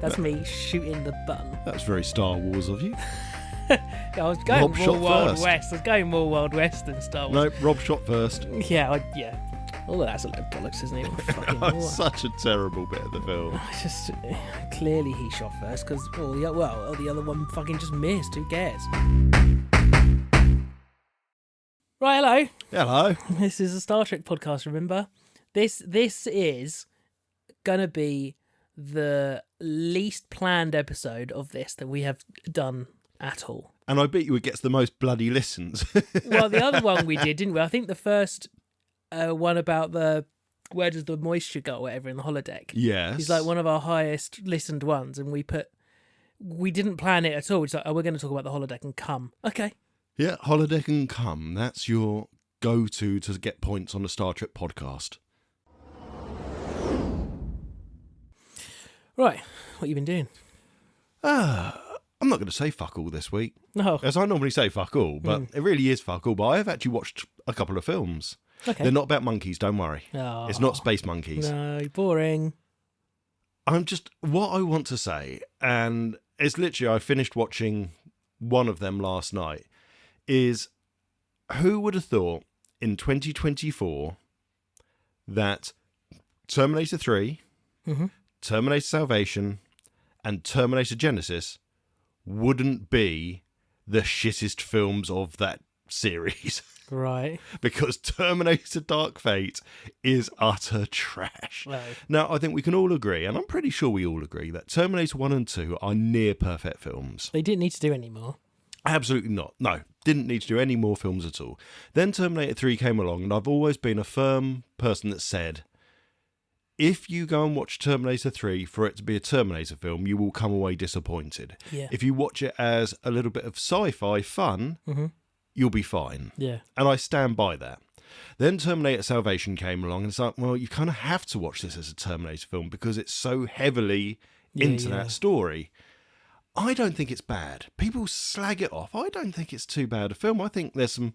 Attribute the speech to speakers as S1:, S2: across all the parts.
S1: That's me shooting the button.
S2: That's very Star Wars of you.
S1: I was going
S2: Rob
S1: more
S2: shot
S1: Wild
S2: first.
S1: West. I was going more Wild West than Star Wars.
S2: No, Rob shot first.
S1: Yeah. All of that's a load of bollocks, isn't it? Fucking
S2: That's such a terrible bit of the film.
S1: It's just clearly he shot first because the other one fucking just missed. Who cares? Right, hello.
S2: Hello.
S1: This is a Star Trek podcast. Remember, this is gonna be the least planned episode of this that we have done at all.
S2: And I bet you it gets the most bloody listens.
S1: Well, the other one we did, didn't we? I think the first one about the where does the moisture go, or whatever, in the holodeck.
S2: Yes.
S1: It's like one of our highest listened ones, and we didn't plan it at all. It's like, we're going to talk about the holodeck and come. Okay.
S2: Yeah, holodeck and come. That's your go-to to get points on a Star Trek podcast.
S1: Right. What you been doing?
S2: I'm not going to say fuck all this week.
S1: No.
S2: As I normally say fuck all, but it really is fuck all. But I have actually watched a couple of films.
S1: Okay.
S2: They're not about monkeys, don't worry.
S1: Oh,
S2: It's not space monkeys.
S1: No, boring.
S2: What I want to say, and it's literally, I finished watching one of them last night, is who would have thought in 2024 that Terminator 3, Terminator Salvation, and Terminator Genesis wouldn't be the shittest films of that series.
S1: Right.
S2: Because Terminator Dark Fate is utter trash.
S1: No.
S2: Now, I think we can all agree, and I'm pretty sure we all agree, that Terminator 1 and 2 are near perfect films.
S1: They didn't need to do any more.
S2: Absolutely not. No, didn't need to do any more films at all. Then Terminator 3 came along, and I've always been a firm person that said, if you go and watch Terminator 3 for it to be a Terminator film, you will come away disappointed.
S1: Yeah.
S2: If you watch it as a little bit of sci-fi fun, you'll be fine.
S1: Yeah.
S2: And I stand by that. Then Terminator Salvation came along, and it's like, well, you kind of have to watch this as a Terminator film because it's so heavily into that story. I don't think it's bad. People slag it off. I don't think it's too bad a film. I think there's some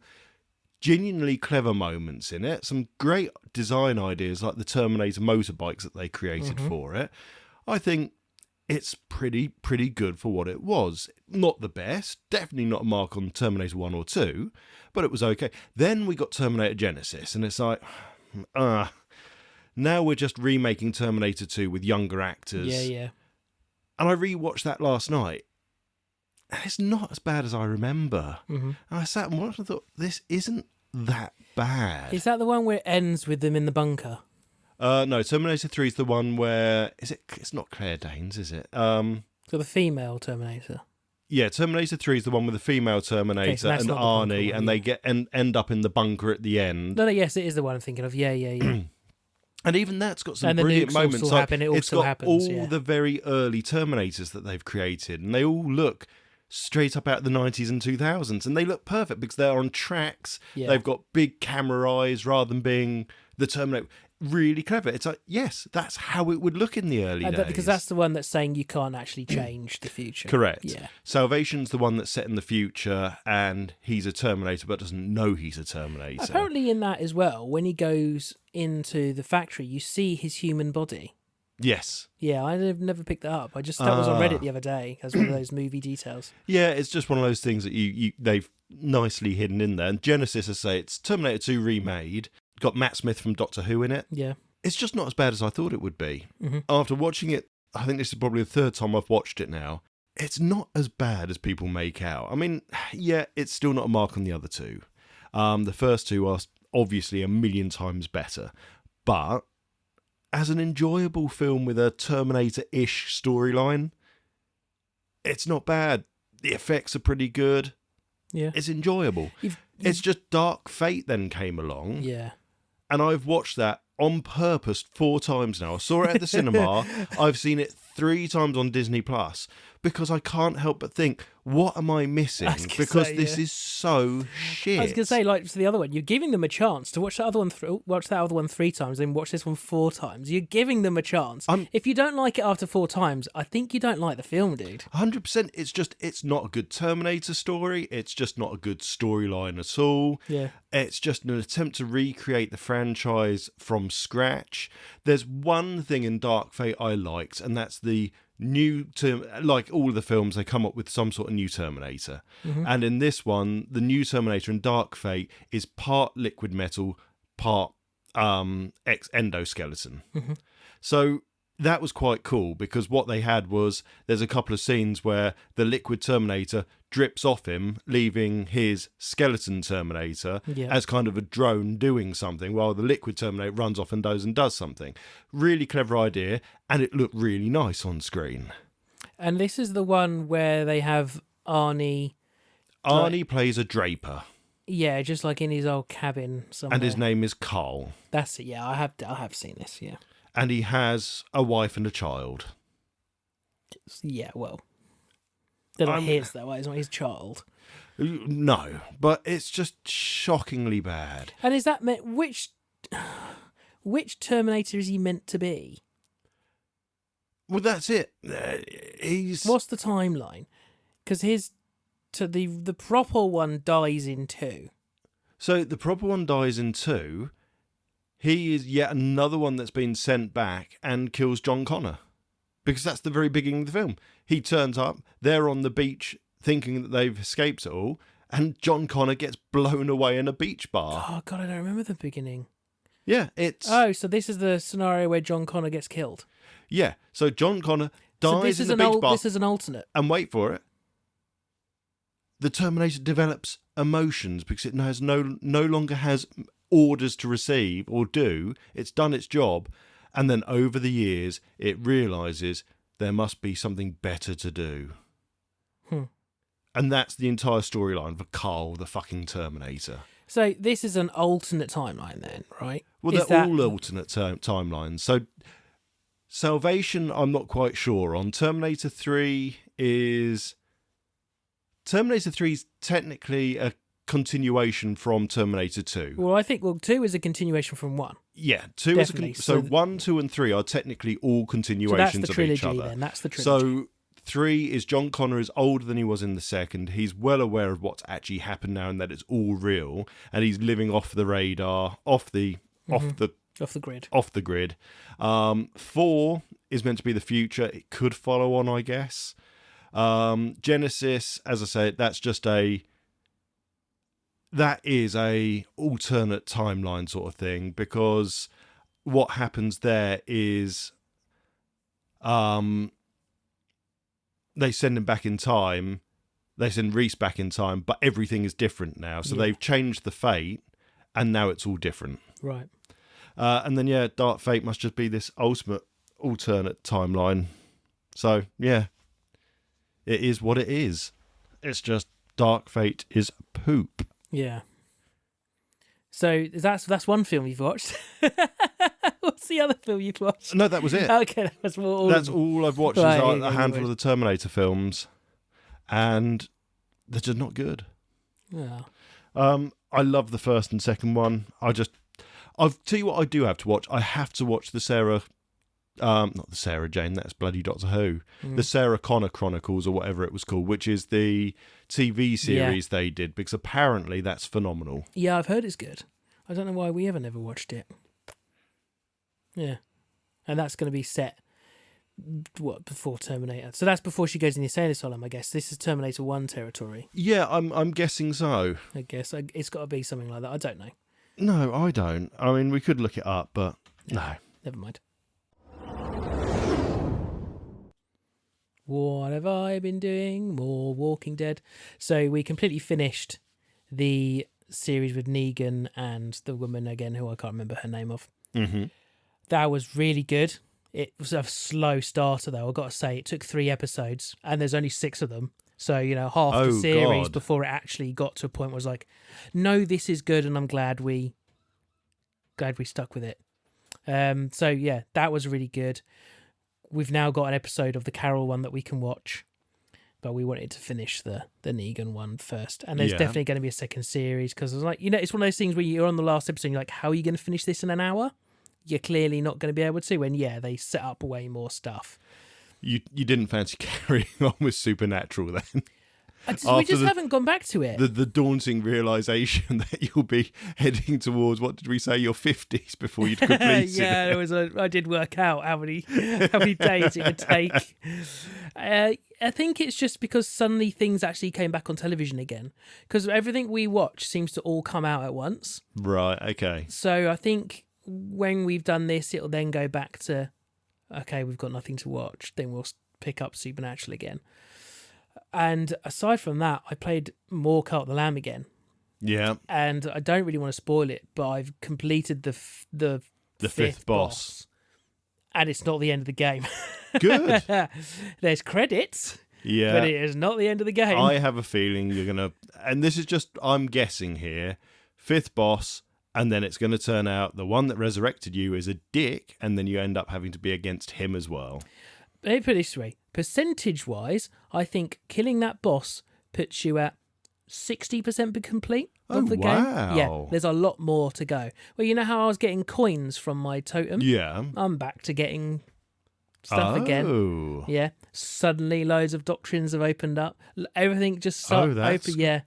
S2: genuinely clever moments in it, some great design ideas like the Terminator motorbikes that they created for it. I think it's pretty good for what it was. Not the best, definitely not a mark on Terminator 1 or 2, but it was okay. Then we got Terminator Genesis, and it's like, now we're just remaking Terminator 2 with younger actors.
S1: Yeah.
S2: And I rewatched that last night, and it's not as bad as I remember. And I sat and watched and thought, this isn't that bad.
S1: Is that the one where it ends with them in the bunker?
S2: No, Terminator 3 is the one where... It's not Claire Danes, is it?
S1: So the female Terminator.
S2: Yeah, Terminator 3 is the one with the female Terminator
S1: Okay, so that's
S2: and
S1: not the bunker
S2: Arnie,
S1: one,
S2: and they get end up in the bunker at the end.
S1: No, yes, it is the one I'm thinking of. Yeah.
S2: And even that's got some
S1: And the
S2: brilliant
S1: nukes
S2: moments.
S1: also happen, it
S2: it's
S1: also
S2: got
S1: happens,
S2: all
S1: yeah.
S2: the very early Terminators that they've created, and they all look straight up out of the 90s and 2000s, and they look perfect because they're on tracks.
S1: Yeah.
S2: They've got big camera eyes rather than being the Terminator. Really clever. It's like, yes, that's how it would look in the early days.
S1: Because that's the one that's saying you can't actually change the future.
S2: Correct.
S1: Yeah.
S2: Salvation's the one that's set in the future, and he's a Terminator but doesn't know he's a Terminator.
S1: Apparently in that as well, when he goes into the factory, you see his human body.
S2: Yes.
S1: Yeah, I've never picked that up. That was on Reddit the other day as one of those movie details.
S2: Yeah, it's just one of those things that they've nicely hidden in there. And Genesis, I say, it's Terminator 2 remade. Got Matt Smith from Doctor Who in it.
S1: Yeah.
S2: It's just not as bad as I thought it would be. After watching it, I think this is probably the third time I've watched it now. It's not as bad as people make out. I mean, yeah, it's still not a mark on the other two. The first two are obviously a million times better. But as an enjoyable film with a Terminator-ish storyline, it's not bad. The effects are pretty good.
S1: Yeah.
S2: It's enjoyable. It's just Dark Fate then came along.
S1: Yeah.
S2: And I've watched that on purpose 4 times now. I saw it at the cinema. I've seen it 3 times on Disney Plus because I can't help but think, what am I missing? Because this is so shit.
S1: I was going to say, like to the other one, you're giving them a chance to watch that other one 3 times, then watch this one 4 times. You're giving them a chance. If you don't like it after 4 times, I think you don't like the film, dude.
S2: 100%. It's not a good Terminator story. It's just not a good storyline at all.
S1: Yeah.
S2: It's just an attempt to recreate the franchise from scratch. There's one thing in Dark Fate I liked, and that's the like all of the films, they come up with some sort of new Terminator. And in this one, the new Terminator in Dark Fate is part liquid metal, part exoskeleton. So that was quite cool, because what they had was, there's a couple of scenes where the liquid Terminator drips off him, leaving his skeleton Terminator as kind of a drone doing something, while the liquid Terminator runs off and does something. Really clever idea, and it looked really nice on screen.
S1: And this is the one where they have Arnie.
S2: Arnie plays a draper.
S1: Yeah, just like in his old cabin somewhere.
S2: And his name is Carl.
S1: That's it. Yeah, I have seen this. Yeah.
S2: And he has a wife and a child.
S1: Yeah, well, they're not his though. It's not his child.
S2: No, but it's just shockingly bad.
S1: And is that which Terminator is he meant to be?
S2: Well, that's it.
S1: What's the timeline? Because the proper one dies in 2.
S2: So the proper one dies in 2. He is yet another one that's been sent back and kills John Connor. Because that's the very beginning of the film. He turns up, they're on the beach thinking that they've escaped it all, and John Connor gets blown away in a beach bar.
S1: Oh, God, I don't remember the beginning.
S2: Yeah, it's...
S1: Oh, so this is the scenario where John Connor gets killed.
S2: Yeah, so John Connor dies in the beach bar.
S1: This is an alternate.
S2: And wait for it. The Terminator develops emotions because it no longer has orders to receive or do. It's done its job, and then over the years it realizes there must be something better to do. And that's the entire storyline for Carl the fucking Terminator.
S1: So this is an alternate timeline then, right?
S2: Well, they're all alternate timelines. So Salvation, I'm not quite sure on. Terminator 3 is technically a continuation from Terminator 2.
S1: Well, I think 2 is a continuation from 1.
S2: Yeah, 2
S1: Definitely.
S2: is so 1, 2 and 3 are technically all continuations of each other.
S1: Then that's the trilogy.
S2: So 3 is John Connor is older than he was in the second. He's well aware of what's actually happened now and that it's all real, and he's living off the radar, off the grid. 4 is meant to be the future. It could follow on, I guess. Genesis, as I said, that is a alternate timeline sort of thing, because what happens there is they send him back in time, they send Reese back in time, but everything is different now. So they've changed the fate, and now it's all different.
S1: Right.
S2: And then, Dark Fate must just be this ultimate alternate timeline. So, yeah, it is what it is. It's just Dark Fate is poop.
S1: Yeah. So that's one film you've watched. What's the other film you've watched?
S2: No, that was it.
S1: Okay, that's all
S2: I've watched. Right, is a handful of the Terminator films, and they're just not good.
S1: Yeah.
S2: I love the first and second one. I'll tell you what I do have to watch. I have to watch the not the Sarah Jane, that's bloody Doctor Who. The Sarah Connor Chronicles, or whatever it was called, which is the TV series they did, because apparently that's phenomenal. Yeah,
S1: I've heard it's good. I don't know why we never watched it. Yeah. And that's going to be set, before Terminator? So that's before she goes in the insane asylum, I guess. This is Terminator 1 territory.
S2: Yeah, I'm guessing so.
S1: I guess. It's got to be something like that. I don't know.
S2: No, I don't. I mean, we could look it up, but no.
S1: Never mind. What have I been doing? More Walking Dead. So we completely finished the series with Negan and the woman again, who I can't remember her name of.
S2: Mm-hmm.
S1: That was really good. It was a slow starter, though. I've got to say, it took 3 episodes, and there's only 6 of them. So, half the series before it actually got to a point where I was like, no, this is good, and I'm glad we stuck with it. So, yeah, that was really good. We've now got an episode of the Carol one that we can watch, but we wanted to finish the Negan one first. And there's definitely going to be a second series, because I was like, it's one of those things where you're on the last episode and you're like, how are you going to finish this in an hour? You're clearly not going to be able to, when, they set up way more stuff.
S2: You didn't fancy carrying on with Supernatural then?
S1: We just haven't gone back to it.
S2: The daunting realization that you'll be heading towards, what did we say, your 50s before you'd completed
S1: yeah,
S2: it.
S1: I did work out how many days it would take. I think it's just because suddenly things actually came back on television again. Because everything we watch seems to all come out at once.
S2: Right, okay.
S1: So I think when we've done this, it'll then go back to, okay, we've got nothing to watch. Then we'll pick up Supernatural again. And aside from that, I played more Cult of the Lamb again.
S2: Yeah.
S1: And I don't really want to spoil it, but I've completed the fifth boss. And it's not the end of the game.
S2: Good.
S1: There's credits.
S2: Yeah.
S1: But it is not the end of the game.
S2: I have a feeling you're going to... And this is just... I'm guessing here. Fifth boss, and then it's going to turn out the one that resurrected you is a dick, and then you end up having to be against him as well.
S1: Let me put it this way. Percentage-wise, I think killing that boss puts you at 60% complete of the game. Yeah, there's a lot more to go. Well, you know how I was getting coins from my totem?
S2: Yeah.
S1: I'm back to getting stuff again. Yeah. Suddenly loads of doctrines have opened up. Everything just started open. Yeah.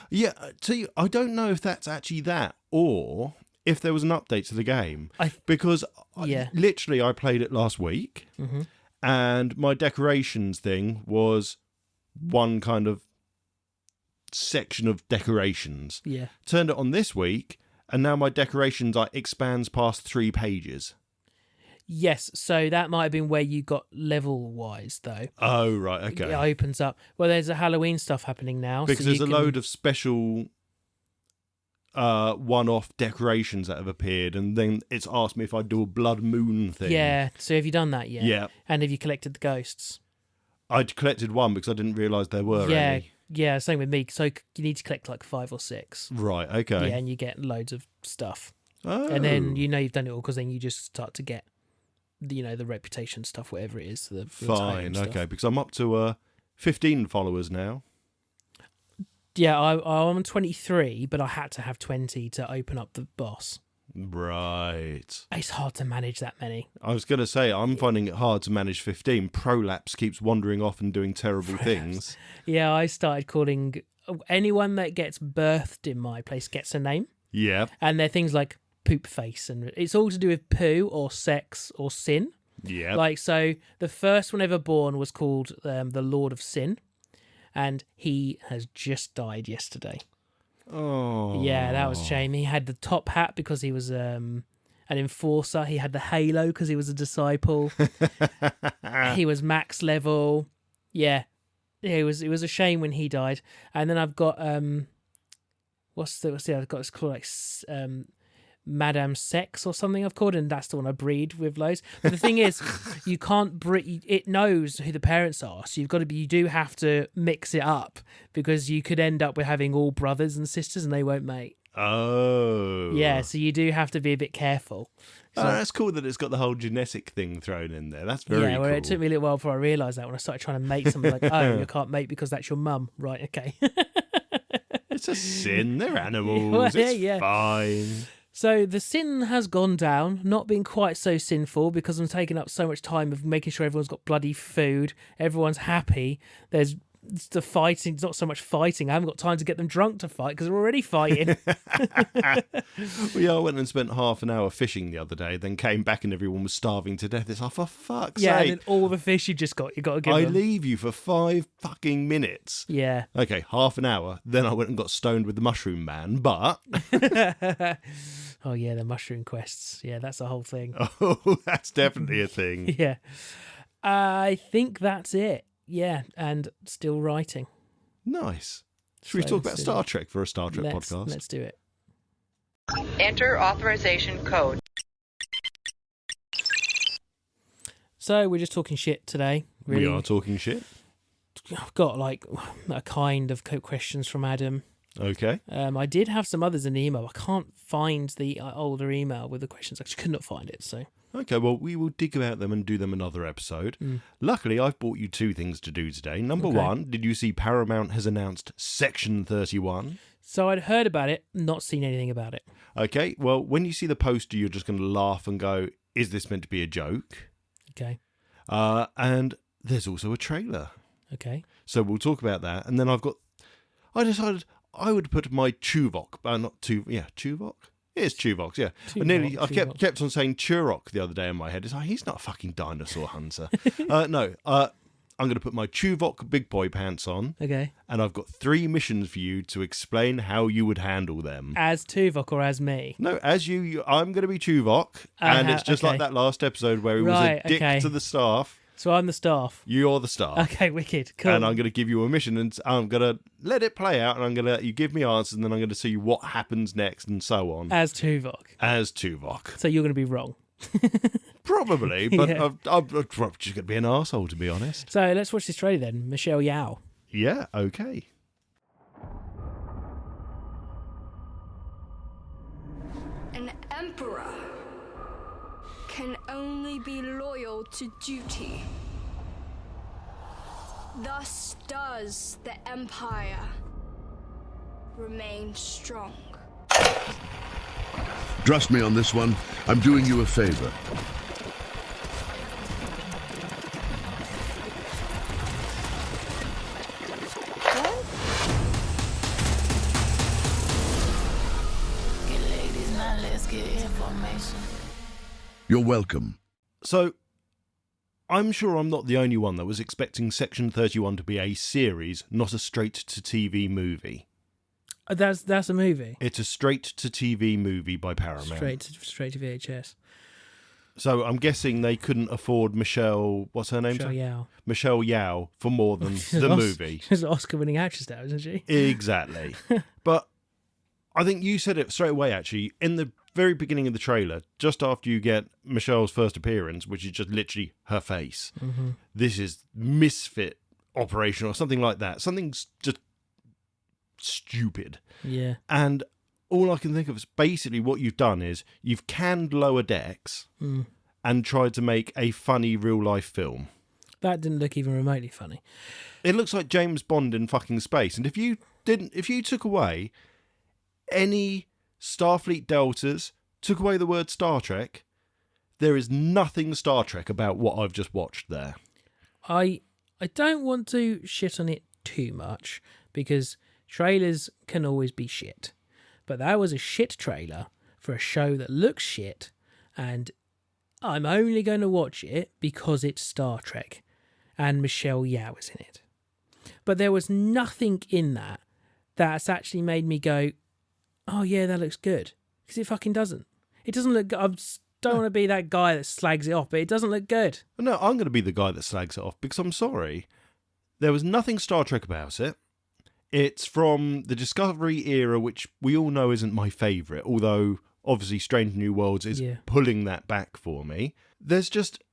S2: Yeah, see, I don't know if that's actually that or if there was an update to the game. Because literally I played it last week and my decorations thing was one kind of section of decorations.
S1: Yeah.
S2: Turned it on this week and now my decorations expands past 3 pages.
S1: Yes, so that might have been where you got level-wise, though.
S2: Oh, right, okay.
S1: It opens up. Well, there's a Halloween stuff happening now.
S2: Because there's a load of special one-off decorations that have appeared, and then it's asked me if I'd do a Blood Moon thing.
S1: Yeah, so have you done that yet?
S2: Yeah.
S1: And have you collected the ghosts?
S2: I'd collected one because I didn't realise there were any.
S1: Yeah, same with me. So you need to collect like 5 or 6.
S2: Right, okay.
S1: Yeah, and you get loads of stuff.
S2: Oh.
S1: And then you've done it all because then you just start to get... the reputation stuff, whatever it is.
S2: Fine, okay, because I'm up to 15 followers now.
S1: Yeah, I'm on 23, but I had to have 20 to open up the boss.
S2: Right.
S1: It's hard to manage that many.
S2: I was going to say, I'm finding it hard to manage 15. Prolapse keeps wandering off and doing terrible things.
S1: Yeah, I started calling... Anyone that gets birthed in my place gets a name.
S2: Yeah.
S1: And they're things like poop face, and it's all to do with poo or sex or sin.
S2: Yeah.
S1: Like, so the first one ever born was called the Lord of Sin, and he has just died yesterday.
S2: Oh.
S1: Yeah, that was a shame. He had the top hat because he was an enforcer. He had the halo because he was a disciple. He was max level. Yeah. It was a shame when he died. And then I've got I've got this called like Madame Sex or something I've called, and that's the one I breed with loads. But the thing is, you can't breed. It knows who the parents are, so you do have to mix it up because you could end up with having all brothers and sisters, and they won't mate.
S2: Oh,
S1: yeah. So you do have to be a bit careful. So,
S2: that's cool that it's got the whole genetic thing thrown in there. That's very cool.
S1: It took me a little while before I realised that when I started trying to mate something like, oh, you can't mate because that's your mum, right? Okay.
S2: It's a sin. They're animals. It's fine.
S1: So the sin has gone down, not being quite so sinful because I'm taking up so much time of making sure everyone's got bloody food, everyone's happy. There's the fighting, it's not so much fighting. I haven't got time to get them drunk to fight because they're already fighting.
S2: I went and spent half an hour fishing the other day, then came back and everyone was starving to death. It's like, for fuck's sake.
S1: Yeah, and then all the fish you got to give them.
S2: I leave you for 5 fucking minutes.
S1: Yeah.
S2: Okay, half an hour. Then I went and got stoned with the mushroom man, but...
S1: Oh, yeah, the mushroom quests. Yeah, that's a whole thing.
S2: Oh, that's definitely a thing.
S1: Yeah. I think that's it. Yeah, and still writing.
S2: Nice. Should we talk about Star Trek for a Star Trek podcast?
S1: Let's do it.
S3: Enter authorization code.
S1: So we're just talking shit today. Really.
S2: We are talking shit.
S1: I've got like a kind of questions from Adam.
S2: Okay.
S1: I did have some others in the email. I can't find the older email with the questions. I just could not find it. So.
S2: Okay, well, we will dig about them and do them another episode. Luckily, I've brought you 2 things to do today. Number 1, did you see Paramount has announced Section 31?
S1: So I'd heard about it, not seen anything about it.
S2: Okay, well, when you see the poster, you're just going to laugh and go, is this meant to be a joke?
S1: Okay.
S2: And there's also a trailer.
S1: Okay.
S2: So we'll talk about that. And then I've got I decided I would put my Tuvok, Tuvok? It's Tuvok, yeah. I kept on saying Turok the other day in my head. It's like, he's not a fucking dinosaur hunter. No, I'm going to put my Tuvok big boy pants on.
S1: Okay.
S2: And I've got 3 missions for you to explain how you would handle them.
S1: As Tuvok or as me?
S2: No, as you I'm going to be Tuvok. And it's just like that last episode where he was a dick to the staff.
S1: So I'm the staff.
S2: You're the staff.
S1: Okay, wicked. Cool.
S2: And I'm going to give you a mission, and I'm going to let it play out, and I'm going to let you give me answers, and then I'm going to see what happens next, and so on.
S1: As Tuvok.
S2: So
S1: you're going to be wrong.
S2: Probably, but yeah. I'm just going to be an arsehole, to be honest.
S1: So let's watch this trailer then. Michelle Yeoh.
S2: Yeah, okay.
S4: An emperor can only be loyal to duty. Thus does the Empire remain strong.
S5: Trust me on this one. I'm doing you a favor. You're welcome.
S2: So, I'm sure I'm not the only one that was expecting Section 31 to be a series, not a straight-to-TV movie.
S1: That's a movie?
S2: It's a straight-to-TV movie by Paramount.
S1: Straight to VHS.
S2: So I'm guessing they couldn't afford Michelle... What's her name?
S1: Michelle Yeoh.
S2: Michelle Yeoh for more than the movie.
S1: She's an Oscar-winning actress now, isn't she?
S2: Exactly. But I think you said it straight away, actually, in the very beginning of the trailer, just after you get Michelle's first appearance, which is just literally her face. Mm-hmm. This is Misfit Operation or something like that. Something's just stupid.
S1: Yeah.
S2: And all I can think of is basically what you've done is you've canned Lower Decks and tried to make a funny real-life film.
S1: That didn't look even remotely funny.
S2: It looks like James Bond in fucking space. And if you took away any Starfleet deltas, took away the word Star Trek, there is nothing Star Trek about what I've just watched there.
S1: I don't want to shit on it too much, because trailers can always be shit. But that was a shit trailer for a show that looks shit, and I'm only going to watch it because it's Star Trek and Michelle Yeoh is in it. But there was nothing in that that's actually made me go, oh yeah, that looks good. Because it fucking doesn't. It doesn't look good. I don't want to be that guy that slags it off, but it doesn't look good.
S2: No, I'm going to be the guy that slags it off, because I'm sorry. There was nothing Star Trek about it. It's from the Discovery era, which we all know isn't my favourite, although obviously Strange New Worlds is pulling that back for me. There's just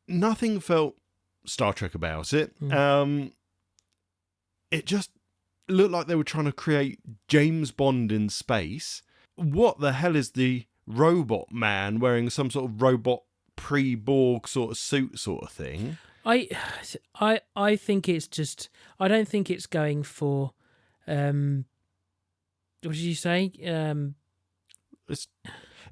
S2: nothing felt Star Trek about it. It just looked like they were trying to create James Bond in space. What the hell is the robot man wearing some sort of robot pre-Borg sort of suit sort of thing?
S1: I think it's just... I don't think it's going for... what did you say?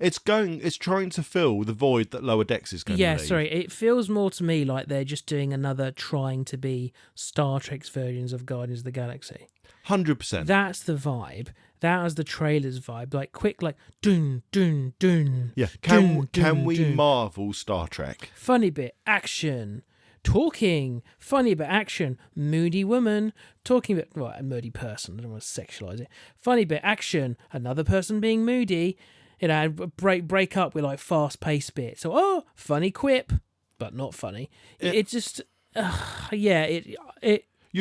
S2: It's trying to fill the void that Lower Decks is going to leave.
S1: Yeah, sorry. It feels more to me like they're just doing another trying to be Star Trek's versions of Guardians of the Galaxy.
S2: 100%.
S1: That's the vibe. That was the trailer's vibe. Like, quick, like, dun, dun, dun.
S2: Yeah, can we Marvel Star Trek?
S1: Funny bit, action. Talking, funny bit, action. Moody woman, talking bit, well, a moody person. I don't want to sexualise it. Funny bit, action. Another person being moody. You know, break up with like fast-paced bits. So, oh, funny quip, but not funny. It just,
S2: You're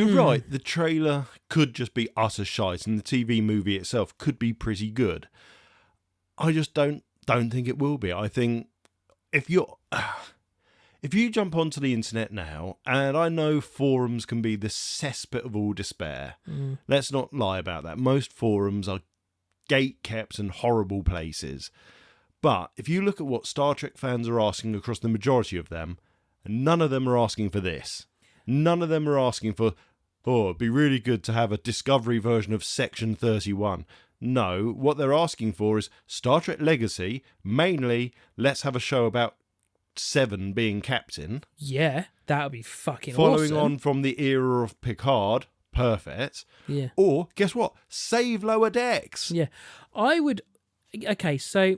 S2: right. The trailer could just be utter shite, and the TV movie itself could be pretty good. I just don't think it will be. I think if you jump onto the internet now, and I know forums can be the cesspit of all despair. Let's not lie about that. Most forums are gate-kept and horrible places. But if you look at what Star Trek fans are asking across the majority of them, none of them are asking for this. None of them are asking for, oh, it'd be really good to have a Discovery version of Section 31. No, what they're asking for is Star Trek Legacy, mainly, let's have a show about Seven being captain.
S1: Yeah, that would be fucking
S2: Following
S1: awesome.
S2: on from the era of Picard, perfect.
S1: Yeah.
S2: Or, guess what? Save Lower Decks.
S1: Yeah. I would... Okay, so...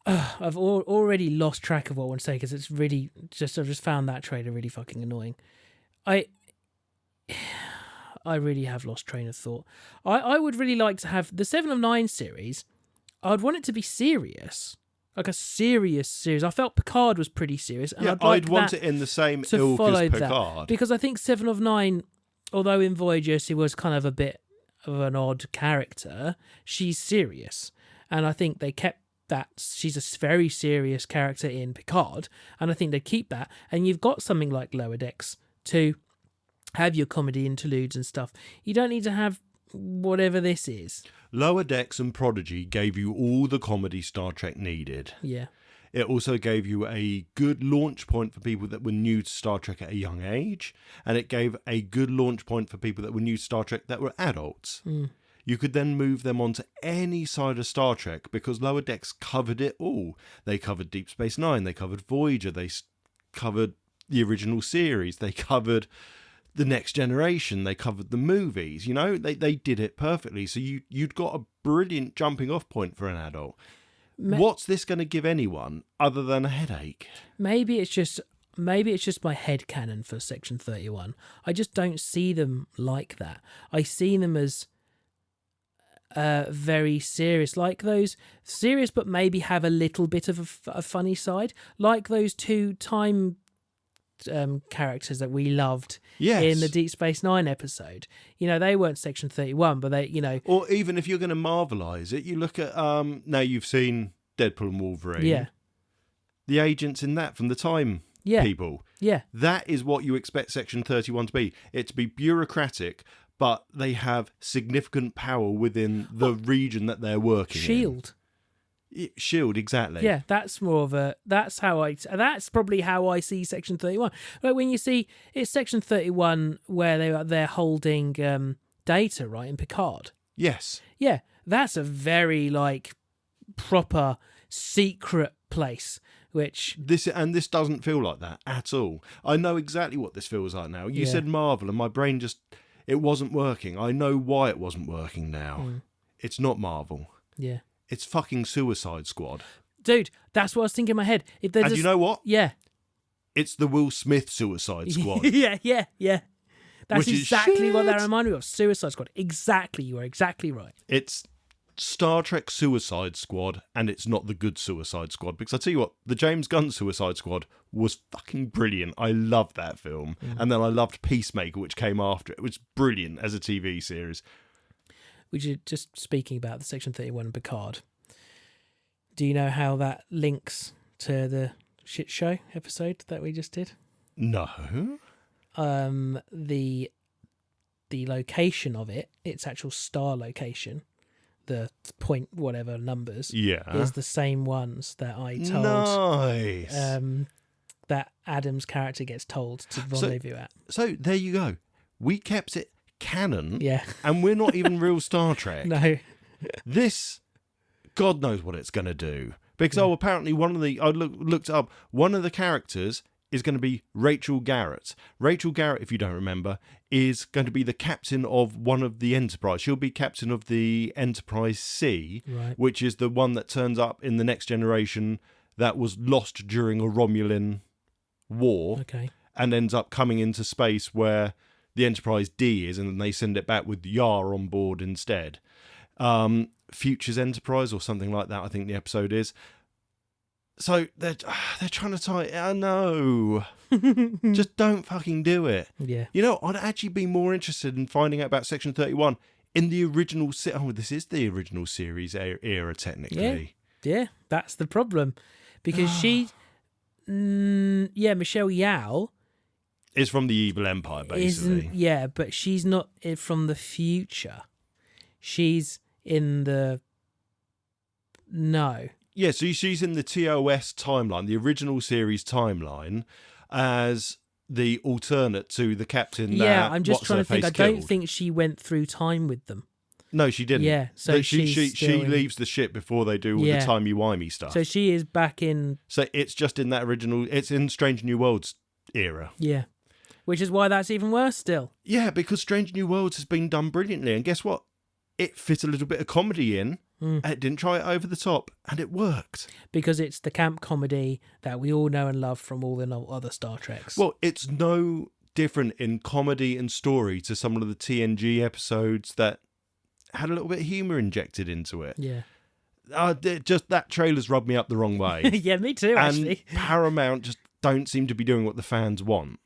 S1: I've already lost track of what I want to say because it's really... I've just found that trailer really fucking annoying. I really have lost train of thought. I would really like to have... The 7 of 9 series, I'd want it to be serious. Like a serious series. I felt Picard was pretty serious. And I'd
S2: want it in the same ilk as Picard.
S1: Because I think 7 of 9, although in Voyager she was kind of a bit of an odd character, she's serious. And I think they kept that. She's a very serious character in Picard. And I think they keep that. And you've got something like Lower Decks to have your comedy interludes and stuff. You don't need to have whatever this is.
S2: Lower Decks and Prodigy gave you all the comedy Star Trek needed.
S1: Yeah.
S2: It also gave you a good launch point for people that were new to Star Trek at a young age, and it gave a good launch point for people that were new to Star Trek that were adults. You could then move them onto any side of Star Trek because Lower Decks covered it all. They covered Deep Space Nine, they covered Voyager, they covered the original series, they covered the Next Generation, they covered the movies, they did it perfectly. So you'd got a brilliant jumping off point for an adult. What's this going to give anyone other than a headache? Maybe
S1: it's just my head canon for Section 31. I just don't see them like that. I see them as very serious, like those serious but maybe have a little bit of a funny side, like those two time characters that we loved in the Deep Space Nine episode. They weren't Section 31, but they,
S2: Or even if you're going to Marvelise it, you look at, now you've seen Deadpool and Wolverine.
S1: Yeah.
S2: The agents in that from the time people.
S1: Yeah.
S2: That is what you expect Section 31 to be. It to be bureaucratic, but they have significant power within the region that they're working in. Shield, exactly.
S1: Yeah, that's more of a... That's probably how I see Section 31. Like when you see... It's Section 31 where they're holding data, right, in Picard.
S2: Yes.
S1: Yeah, that's a very, proper secret place, which...
S2: This doesn't feel like that at all. I know exactly what this feels like now. You said Marvel, and my brain just... It wasn't working. I know why it wasn't working now. It's not Marvel.
S1: Yeah.
S2: It's fucking Suicide Squad.
S1: Dude, that's what I was thinking in my head.
S2: You know what?
S1: Yeah.
S2: It's the Will Smith Suicide Squad.
S1: yeah. That's exactly what that reminded me of. Suicide Squad. Exactly. You are exactly right.
S2: It's Star Trek Suicide Squad, and it's not the good Suicide Squad. Because I tell you what, the James Gunn Suicide Squad was fucking brilliant. I loved that film. And then I loved Peacemaker, which came after it. It was brilliant as a TV series.
S1: Which is just speaking about the Section 31 and Picard. Do you know how that links to the shit show episode that we just did?
S2: No.
S1: The location of it, its actual star location, the point whatever numbers, is the same ones that I told.
S2: Nice.
S1: That Adam's character gets told to rendezvous at.
S2: So there you go. We kept it canon, and we're not even real Star Trek.
S1: No.
S2: This, God knows what it's going to do. Because, apparently I looked up, one of the characters is going to be Rachel Garrett. Rachel Garrett, if you don't remember, is going to be the captain of one of the Enterprise. She'll be captain of the Enterprise C, which is the one that turns up in the Next Generation that was lost during a Romulan war, and ends up coming into space where the Enterprise D is, and then they send it back with Yar on board instead. Futures Enterprise or something like that, I think the episode is. So they're trying to tie it. I know. Just don't fucking do it.
S1: Yeah.
S2: I'd actually be more interested in finding out about Section 31 in the original... this is the original series era, technically.
S1: Yeah, that's the problem. Because Michelle Yeoh...
S2: is from the evil empire, basically.
S1: But she's not from the future. She's in the... No.
S2: Yeah, so she's in the TOS timeline, the original series timeline, as the alternate to the captain.
S1: Yeah, I'm just trying to think. I don't think she went through time with them.
S2: No, she didn't.
S1: Yeah, so
S2: she leaves the ship before they do all the timey-wimey stuff.
S1: So she is back in...
S2: So it's just in that original... It's in Strange New Worlds era.
S1: Yeah. Which is why that's even worse still.
S2: Yeah, because Strange New Worlds has been done brilliantly. And guess what? It fit a little bit of comedy in. And it didn't try it over the top. And it worked.
S1: Because it's the camp comedy that we all know and love from all the other Star Treks.
S2: Well, it's no different in comedy and story to some of the TNG episodes that had a little bit of humour injected into it.
S1: Yeah.
S2: Just that trailer's rubbed me up the wrong way.
S1: Yeah, me too, actually.
S2: And Paramount just don't seem to be doing what the fans want.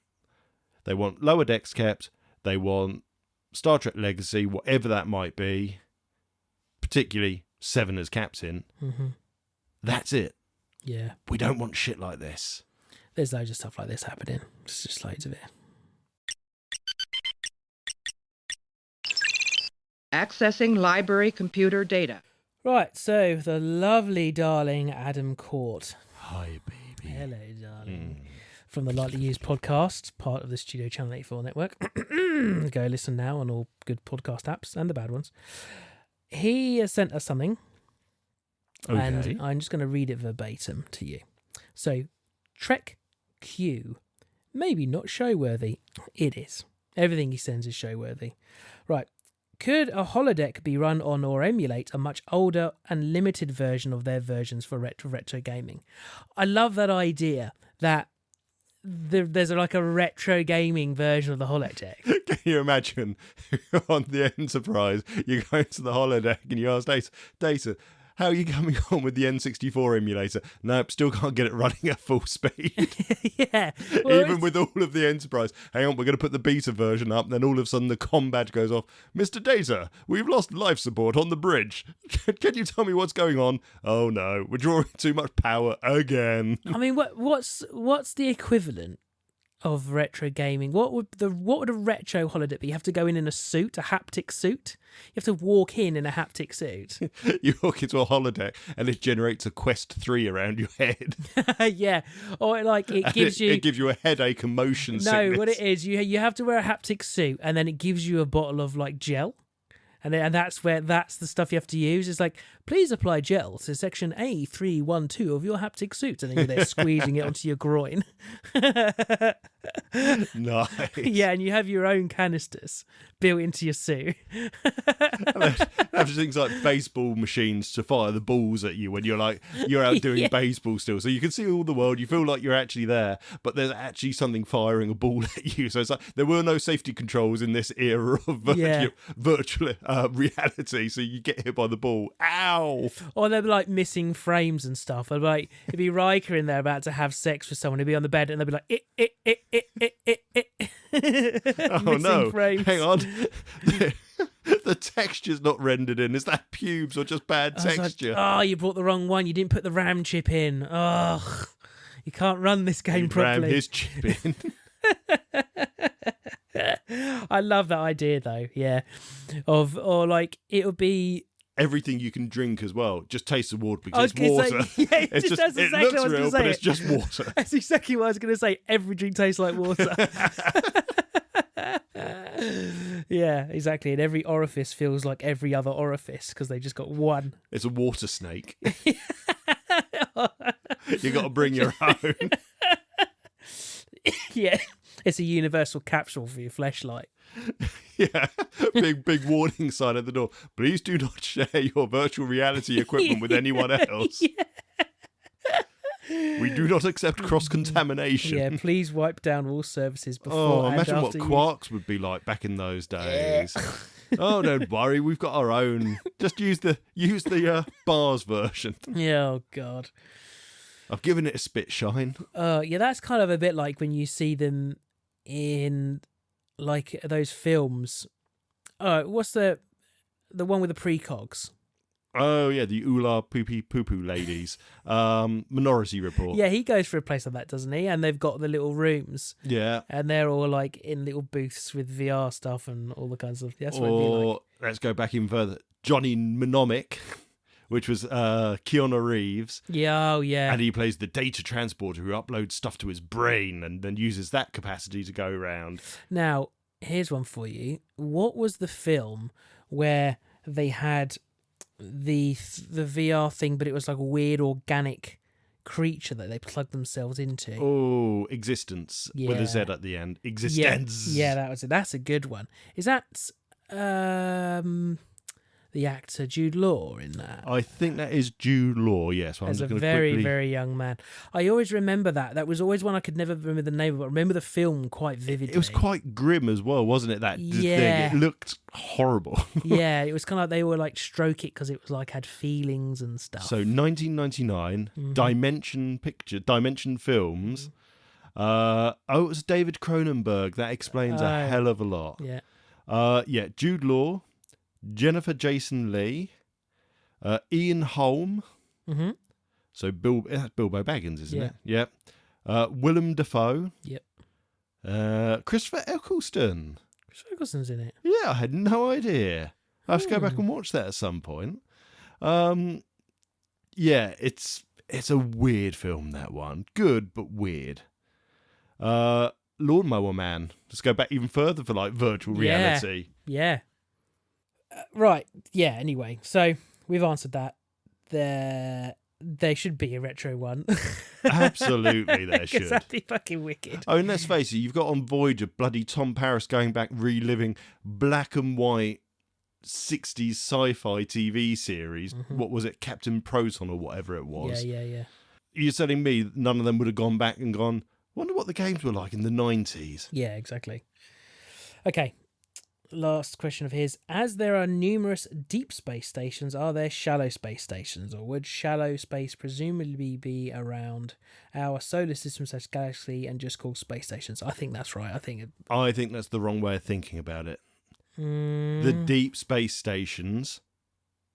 S2: They want Lower Decks kept. They want Star Trek Legacy, whatever that might be, particularly Seven as captain.
S1: Mm-hmm.
S2: That's it.
S1: Yeah.
S2: We don't want shit like this.
S1: There's loads of stuff like this happening. There's just loads of it.
S3: Accessing library computer data.
S1: Right, so the lovely, darling Adam Court.
S2: Hi, baby.
S1: Hello, darling. From the Lightly Used podcast, part of the Studio Channel 84 network. Go listen now on all good podcast apps and the bad ones. He has sent us something, and I'm just going to read it verbatim to you. So, Trek Q, maybe not show-worthy. It is. Everything he sends is show-worthy. Right. Could a holodeck be run on or emulate a much older and limited version of their versions for retro gaming? I love that idea that there's like a retro gaming version of the holodeck.
S2: Can you imagine on the Enterprise, you go into the holodeck and you ask Data, how are you coming on with the N64 emulator? Nope, still can't get it running at full speed.
S1: Yeah. Well,
S2: Even with all of the Enterprise. Hang on, we're going to put the beta version up, and then all of a sudden the comm badge goes off. Mr. Data, we've lost life support on the bridge. Can you tell me what's going on? Oh no, we're drawing too much power again.
S1: I mean, what's the equivalent of retro gaming? What would a retro holodeck be? You have to go in a suit, a haptic suit. You have to walk in a haptic suit.
S2: You walk into a holodeck and it generates a Quest 3 around your head.
S1: Yeah, or like it gives you.
S2: It gives you a headache and motion sickness.
S1: No, what it is, you have to wear a haptic suit, and then it gives you a bottle of like gel. And that's the stuff you have to use. It's like, please apply gel to section A312 of your haptic suit. And then you're there squeezing it onto your groin.
S2: Nice.
S1: Yeah, and you have your own canisters built into your suit.
S2: Have things like baseball machines to fire the balls at you when you're out doing baseball still. So you can see all the world. You feel like you're actually there, but there's actually something firing a ball at you. So it's like there were no safety controls in this era of virtual reality. So you get hit by the ball. Ow!
S1: Or they're like missing frames and stuff. Or like it'd be Riker in there about to have sex with someone. He'd be on the bed and they'd be like,
S2: Oh no!
S1: Frames.
S2: Hang on. The texture's not rendered in. Is that pubes or just bad texture?
S1: Like, you brought the wrong one. You didn't put the RAM chip in. Ugh. You can't run this game properly.
S2: Ram his chip in.
S1: I love that idea though. Yeah. Or like it would be
S2: everything you can drink as well. Just taste the water because it's water.
S1: It
S2: looks real, but it's just water.
S1: That's exactly what I was going to say. Every drink tastes like water. Yeah, exactly. And every orifice feels like every other orifice because they just got one.
S2: It's a water snake. You got to bring your own.
S1: Yeah, it's a universal capsule for your fleshlight.
S2: Yeah, big warning sign at the door. Please do not share your virtual reality equipment with anyone else.
S1: Yeah.
S2: We do not accept cross-contamination.
S1: Yeah, please wipe down all services before and
S2: imagine what
S1: after
S2: quarks would be like back in those days. Oh, don't worry, we've got our own. Just use the bars version.
S1: Yeah, oh God.
S2: I've given it a spit shine.
S1: Yeah, that's kind of a bit like when you see them in like those films. What's the one with the precogs?
S2: Oh yeah, the Ula Poopy Poo Poo ladies. Minority Report.
S1: Yeah, he goes for a place like that, doesn't he? And they've got the little rooms.
S2: Yeah.
S1: And they're all like in little booths with VR stuff and all the kinds of. That's what it'd be like.
S2: Let's go back even further. Johnny Mnemonic, which was Keanu Reeves.
S1: Yeah, oh yeah.
S2: And he plays the data transporter who uploads stuff to his brain and then uses that capacity to go around.
S1: Now, here's one for you. What was the film where they had the VR thing, but it was like a weird organic creature that they plug themselves into.
S2: Oh, Existence with a Z at the end. Existence.
S1: Yeah, that was it. That's a good one. Is that the actor Jude Law in that?
S2: I think that is Jude Law, yes.
S1: As a very, very young man. I always remember that. That was always one I could never remember the name of, but I remember the film quite vividly.
S2: It was quite grim as well, wasn't it, that thing? It looked horrible.
S1: Yeah, it was kind of like they were like stroke it because it was like had feelings and stuff.
S2: So 1999, Dimension Films. It was David Cronenberg. That explains a hell of a lot.
S1: Yeah.
S2: Jude Law, Jennifer Jason Leigh, Ian Holm.
S1: Mm-hmm.
S2: So that's Bilbo Baggins, isn't it? Yep. Willem Dafoe.
S1: Yep.
S2: Christopher Eccleston.
S1: Christopher Eccleston's in it.
S2: Yeah, I had no idea. I have to go back and watch that at some point. It's a weird film, that one. Good, but weird. Lawnmower Man. Let's go back even further for like virtual reality.
S1: Yeah. Right. Yeah. Anyway, so we've answered that. There should be a retro one.
S2: Absolutely, there should.
S1: That'd be fucking wicked.
S2: I mean, let's face it. You've got on Voyager bloody Tom Paris going back, reliving black and white 60s sci-fi TV series.
S1: Mm-hmm.
S2: What was it, Captain Proton or whatever it was?
S1: Yeah.
S2: You're telling me none of them would have gone back and gone, wonder what the games were like in the 90s?
S1: Yeah, exactly. Okay, last question of his. As there are numerous deep space stations, are there shallow space stations? Or would shallow space presumably be around our solar system / galaxy and just called space stations? I think that's right. I think
S2: that's the wrong way of thinking about it. The deep space stations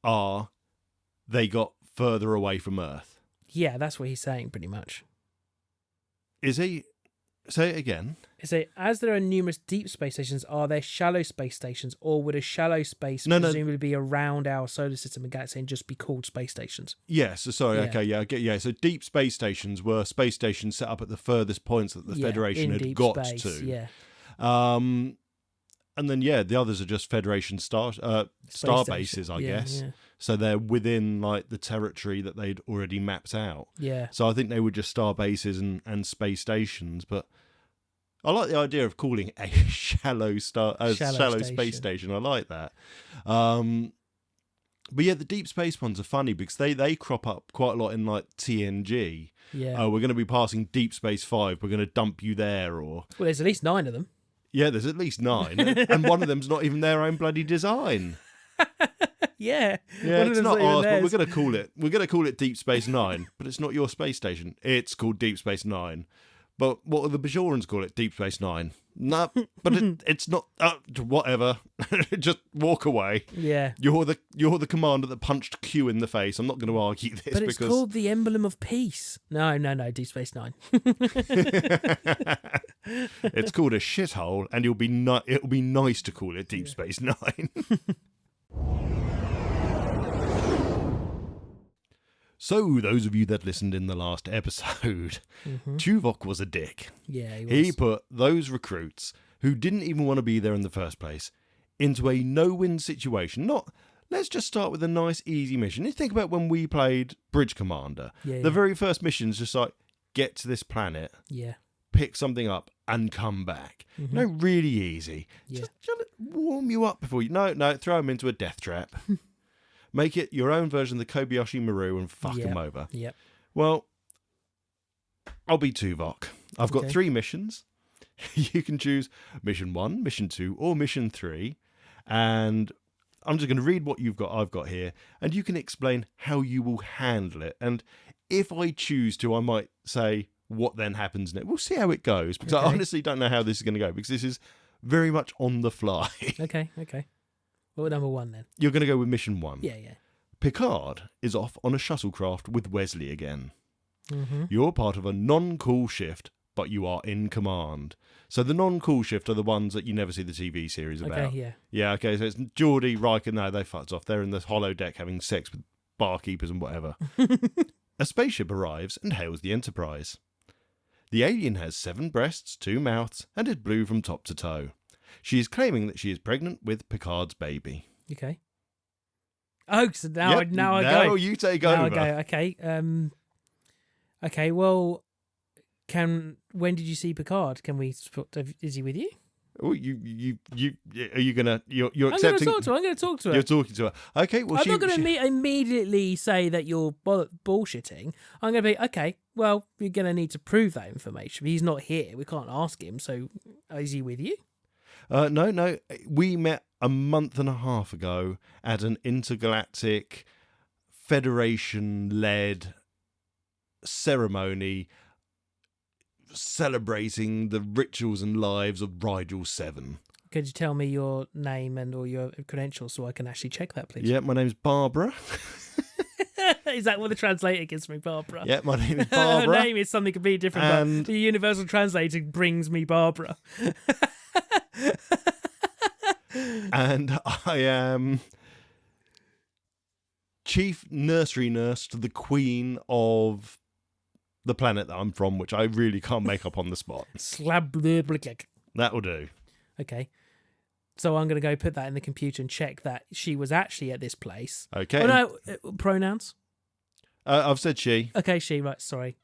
S2: they got further away from Earth.
S1: Yeah, that's what he's saying pretty much.
S2: Is he? Say it again.
S1: So, as there are numerous deep space stations, are there shallow space stations, or would a shallow space presumably be around our solar system and galaxy and just be called space stations?
S2: Yes. Sorry.
S1: Yeah.
S2: Okay. Yeah. I get. So deep space stations were space stations set up at the furthest points that the Federation had got
S1: space,
S2: to.
S1: Yeah.
S2: And then the others are just Federation star bases, I guess.
S1: Yeah.
S2: So they're within like the territory that they'd already mapped out.
S1: Yeah.
S2: So I think they were just star bases and space stations, but I like the idea of calling a shallow space station. I like that. But yeah, the deep space ones are funny because they crop up quite a lot in like TNG.
S1: Yeah.
S2: We're going to be passing Deep Space 5. We're going to dump you there, or
S1: Well, there's at least 9 of them.
S2: yeah, there's at least 9, and one of them's not even their own bloody design.
S1: Yeah.
S2: Yeah, it's not ours, but we're going to call it Deep Space 9, but it's not your space station. It's called Deep Space 9. But what do the Bajorans call it? Deep Space 9. No, but it's not. Whatever. Just walk away.
S1: Yeah.
S2: You're the commander that punched Q in the face. I'm not going to argue this.
S1: But it's called the Emblem of Peace. No, Deep Space 9.
S2: It's called a shithole, and it'll be nice to call it Deep Space 9. So, those of you that listened in the last episode, Tuvok was a dick.
S1: Yeah, he was.
S2: He put those recruits, who didn't even want to be there in the first place, into a no-win situation. Let's just start with a nice, easy mission. You think about when we played Bridge Commander. The very first mission is just like, get to this planet, pick something up, and come back. Really easy. Just warm you up before you... No, throw them into a death trap. Make it your own version of the Kobayashi Maru and fuck them over.
S1: Yep.
S2: Well, I'll be Tuvok. I've got 3 missions. You can choose mission 1, mission 2, or mission 3. And I'm just going to read what I've got here, and you can explain how you will handle it. And if I choose to, I might say what then happens next. We'll see how it goes, because I honestly don't know how this is going to go, because this is very much on the fly.
S1: Okay. Well, number 1 then.
S2: You're going to go with mission 1.
S1: Yeah.
S2: Picard is off on a shuttlecraft with Wesley again. You're part of a non-cool shift, but you are in command. So the non-cool shift are the ones that you never see the TV series about.
S1: Okay, yeah.
S2: Yeah, okay, so it's Geordie, Riker, no, they fucked off. They're in the holodeck having sex with barkeepers and whatever. A spaceship arrives and hails the Enterprise. The alien has 7 breasts, 2 mouths, and is blue from top to toe. She is claiming that she is pregnant with Picard's baby.
S1: Okay. Oh, so now I go.
S2: You take over.
S1: Now I go. Okay. Okay, well, when did you see Picard? Is he with you?
S2: Oh, are you gonna? You're accepting.
S1: I'm going to talk to her.
S2: You're talking to her. Okay. Well,
S1: I'm not going to immediately say that you're bullshitting. I'm going to be okay. Well, you're going to need to prove that information. He's not here. We can't ask him. So, is he with you?
S2: No. We met a month and a half ago at an intergalactic Federation-led ceremony celebrating the rituals and lives of Rigel 7.
S1: Could you tell me your name and all your credentials so I can actually check that, please?
S2: Yeah, my name's Barbara.
S1: Is that what the translator gives me, Barbara?
S2: Yeah, my name is Barbara.
S1: Her name is something completely different, but the universal translator brings me Barbara.
S2: And I am chief nursery nurse to the queen of the planet that I'm from, which I really can't make up on the spot. That'll do.
S1: Okay. So I'm going to go put that in the computer and check that she was actually at this place.
S2: Okay.
S1: Oh, no, pronouns?
S2: I've said she.
S1: Okay, she, right, sorry.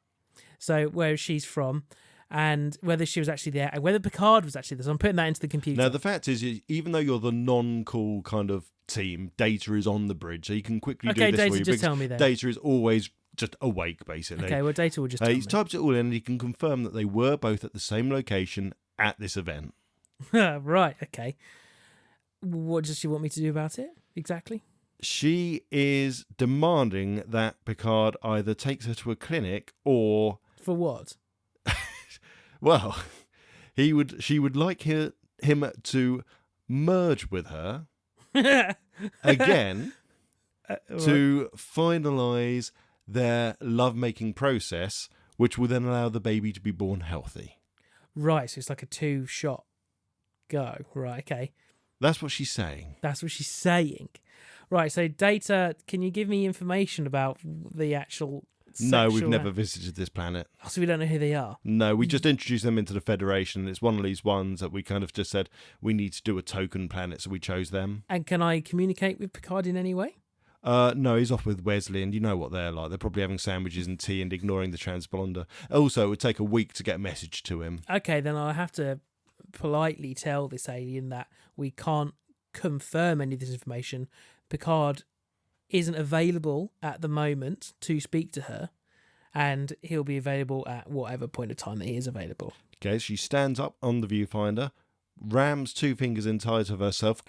S1: So where she's from and whether she was actually there and whether Picard was actually there. So I'm putting that into the computer.
S2: Now, the fact is, even though you're the non-cool kind of team, Data is on the bridge, so you can quickly do this
S1: Data,
S2: for you.
S1: just tell me then.
S2: Data is always just awake, basically.
S1: Okay, well, Data will just tell me.
S2: He's typed it all in and he can confirm that they were both at the same location at this event.
S1: Right, okay. What does she want me to do about it, exactly?
S2: She is demanding that Picard either takes her to a clinic or...
S1: For what?
S2: Well, she would like him to merge with her again to finalise their lovemaking process, which will then allow the baby to be born healthy.
S1: Right, so it's like a 2-shot go. Right, okay.
S2: That's what she's saying.
S1: That's what she's saying. Right, so Data, can you give me information about the actual
S2: No, we've never visited this planet.
S1: Oh, so we don't know who they are?
S2: No, we just introduced them into the Federation. It's one of these ones that we kind of just said we need to do a token planet, so we chose them.
S1: And can I communicate with Picard in any way?
S2: No, he's off with Wesley, and you know what they're like. They're probably having sandwiches and tea and ignoring the transponder. Also, it would take a week to get a message to him.
S1: Okay, then I'll have to politely tell this alien that we can't confirm any of this information. Picard isn't available at the moment to speak to her, and he'll be available at whatever point of time that he is available.
S2: Okay, she stands up on the viewfinder, rams 2 fingers inside of herself,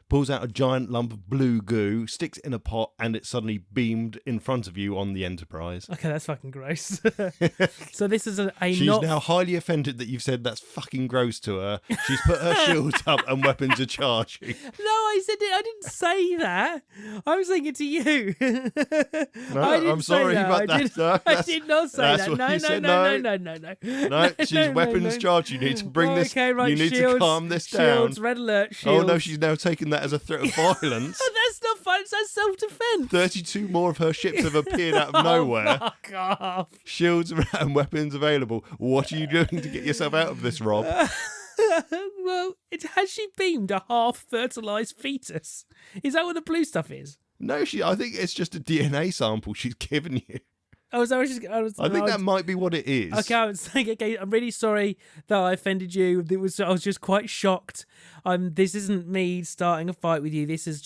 S2: pulls out a giant lump of blue goo, sticks it in a pot, and it's suddenly beamed in front of you on the Enterprise.
S1: Okay, that's fucking gross. So this is
S2: She's now highly offended that you've said that's fucking gross to her. She's put her shields up and weapons are charging.
S1: No, I said it. I didn't say that. I was saying it to you.
S2: No, I'm sorry, but
S1: I did not say that. No.
S2: No, she's weapons charged. You need to bring this.
S1: Okay, right,
S2: you need
S1: shields,
S2: to calm this down.
S1: Shields, red alert, shields.
S2: Oh no, she's now taken that as a threat of violence.
S1: That's not fun. It's self-defense.
S2: 32 more of her ships have appeared out of nowhere.
S1: Fuck off.
S2: Shields and weapons available. What are you doing to get yourself out of this, Rob?
S1: Well, has she beamed a half-fertilised fetus? Is that what the blue stuff is?
S2: No, I think it's just a DNA sample she's given you.
S1: Oh, is that what she's...
S2: I think that might be what it is.
S1: Okay, I was saying, okay, I'm really sorry that I offended you. I was just quite shocked. This isn't me starting a fight with you. This is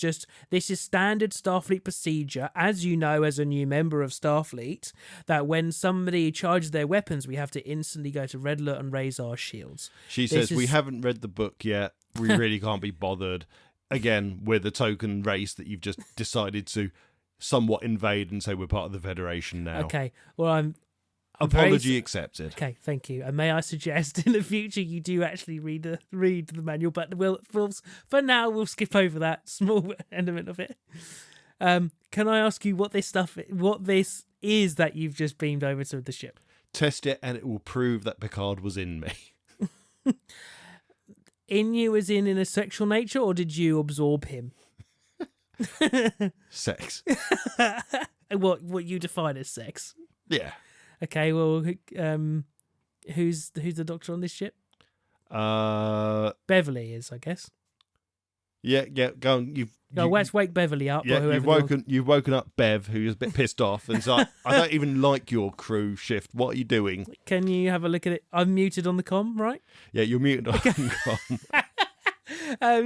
S1: standard Starfleet procedure, as you know, as a new member of Starfleet, that when somebody charges their weapons, we have to instantly go to red alert and raise our shields.
S2: She says, we haven't read the book yet. We really can't be bothered. Again, we're the token race that you've just decided to somewhat invade and say we're part of the Federation now.
S1: Okay, well, I'm
S2: apology accepted.
S1: Okay, thank you. And may I suggest in the future you do actually read the manual, but for now we'll skip over that small element of it. Can I ask you what this is that you've just beamed over to the ship?
S2: Test it and it will prove that Picard was in me.
S1: In you as in a sexual nature, or did you absorb him?
S2: Sex.
S1: What you define as sex?
S2: Yeah.
S1: Okay, well, who's the doctor on this ship?
S2: Beverly
S1: is, I guess.
S2: Yeah. Go on. You've
S1: No, let's wake Beverly up.
S2: Yeah,
S1: or whoever
S2: you've woken up Bev, who's a bit pissed off, and so I don't even like your crew shift. What are you doing?
S1: Can you have a look at it? I'm muted on the comm, right?
S2: Yeah, you're muted on com.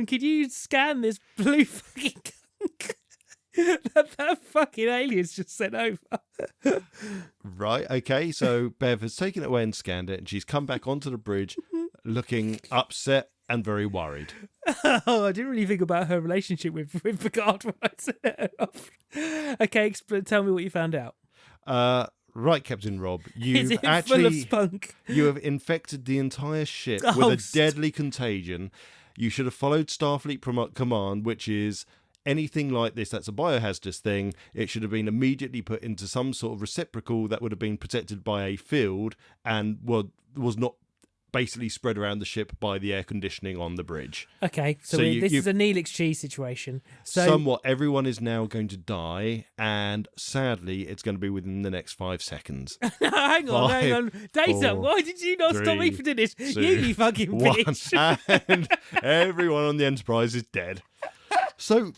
S1: Could you scan this blue fucking that fucking alien's just sent over?
S2: Right, okay, so Bev has taken it away and scanned it, and she's come back onto the bridge looking upset and very worried.
S1: Oh, I didn't really think about her relationship with Picard when I set it off. Okay, tell me what you found out.
S2: Right, Captain Rob,
S1: Is it full of spunk?
S2: You have infected the entire ship with a deadly contagion. You should have followed Starfleet command, which is anything like this that's a biohazardous thing. It should have been immediately put into some sort of receptacle that would have been protected by a field and was not basically spread around the ship by the air conditioning on the bridge.
S1: Okay, so this is a Neelix cheese situation. So
S2: somewhat everyone is now going to die, and sadly it's going to be within the next 5 seconds.
S1: hang on. Data,
S2: 4,
S1: why did you not stop me
S2: 3,
S1: from doing this?
S2: 2,
S1: You fucking bitch.
S2: And everyone on the Enterprise is dead. So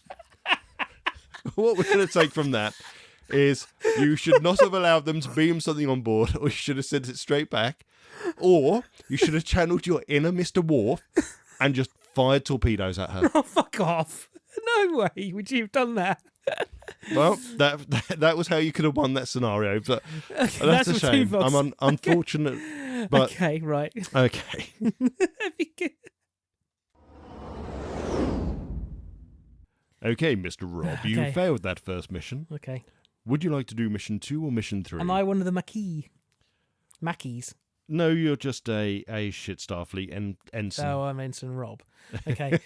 S2: what we're going to take from that is you should not have allowed them to beam something on board, or you should have sent it straight back, or you should have channeled your inner Mr. Worf and just fired torpedoes at her.
S1: Oh, fuck off. No way would you have done that.
S2: Well, that was how you could have won that scenario, but that's a shame. I'm unfortunate, but
S1: okay, right.
S2: Okay. Okay, Mr. Rob, you failed that first mission.
S1: Okay.
S2: Would you like to do mission 2 or mission 3?
S1: Am I one of the Mackies?
S2: No, you're just a shit Starfleet ensign.
S1: Oh, I'm Ensign Rob. Okay.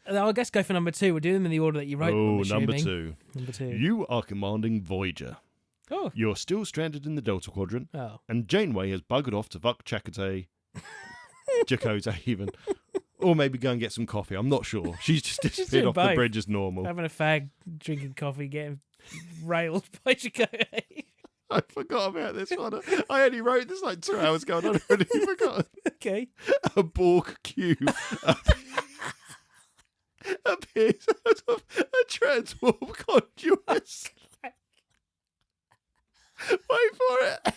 S1: I guess go for number 2. We'll do them in the order that you wrote them.
S2: Oh, number 2.
S1: Number 2.
S2: You are commanding Voyager.
S1: Oh.
S2: You're still stranded in the Delta Quadrant.
S1: Oh.
S2: And Janeway has buggered off to fuck Chakotay. Chakotay even. Or maybe go and get some coffee. I'm not sure. She's just disappeared off the bridge as normal.
S1: Having a fag, drinking coffee, getting railed by Chakotay.
S2: I forgot about this one. I only wrote this like 2 hours ago and I'd already forgotten.
S1: Okay.
S2: A Borg cube appears out of a transwarp conduit. Wait for it.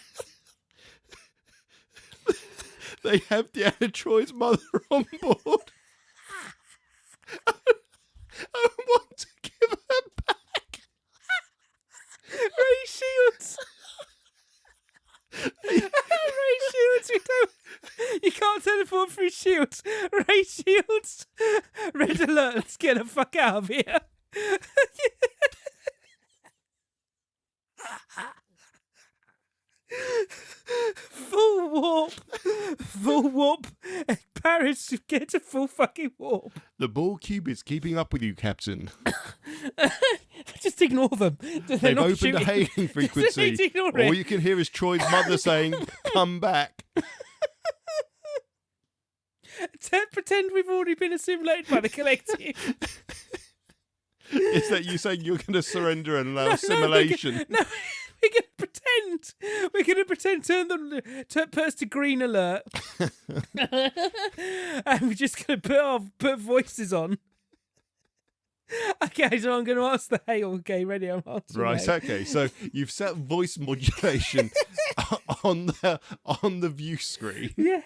S2: They have Deanna Troy's mother on board. I want to give her back.
S1: Ray Shields. Ray Shields. You can't teleport through Shields. Ray Shields. Red alert. Let's get the fuck out of here. Full warp. Paris, get to full fucking warp.
S2: The Borg cube is keeping up with you, Captain.
S1: Just ignore them.
S2: They've opened a hailing frequency. All you can hear is Troy's mother saying, "Come back."
S1: Pretend we've already been assimilated by the collective.
S2: Is that you saying you're going to surrender and allow assimilation?
S1: No, we're going to pretend. We're going to pretend. Turn Purse to green alert. And we're just going to put voices on. Okay, so I'm going to ask the hail. Okay, ready? I'm answering.
S2: Right. Okay. So you've set voice modulation on the view screen.
S1: Yeah.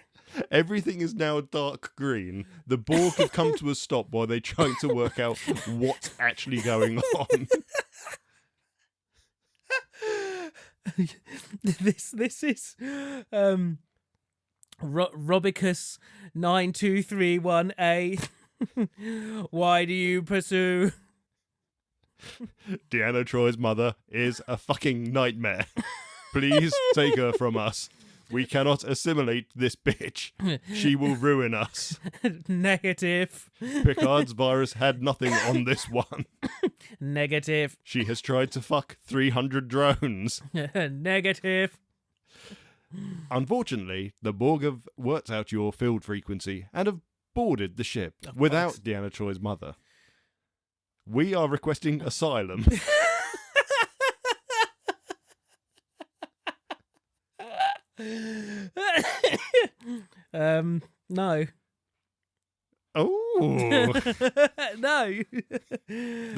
S2: Everything is now dark green. The Borg have come to a stop while they're trying to work out what's actually going on.
S1: This is Robicus 9231A. Why do you pursue?
S2: Deanna Troy's mother is a fucking nightmare. Please take her from us. We cannot assimilate this bitch. She will ruin us.
S1: Negative.
S2: Picard's virus had nothing on this one.
S1: Negative.
S2: She has tried to fuck 300 drones.
S1: Negative.
S2: Unfortunately, the Borg have worked out your field frequency and have boarded the ship without Deanna Troy's mother. We are requesting asylum.
S1: No.
S2: Oh. Ooh.
S1: No.